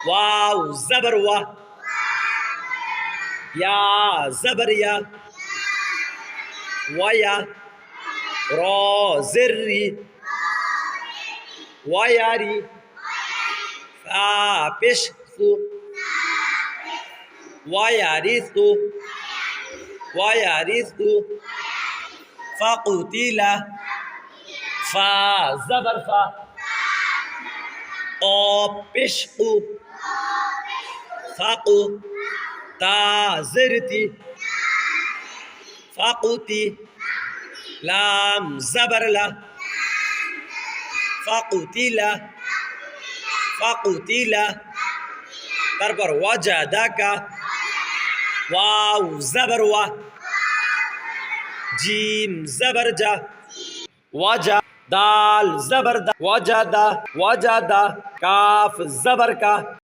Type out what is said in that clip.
واو زبر و يا زبر يا ويا را زري وياري فا بشثو ويرث ويرث فقتل فا زبر فا قاف بشق فقو تا زرتي فقتي لام زبر لا فقتل فقتل তারপর ওয়াজাদাকা ওয়াও জবর ওয়া জিম জবর জা ওয়াজা দাল জবর দা ওয়াজাদা ওয়াজাদা কাফ জবর কা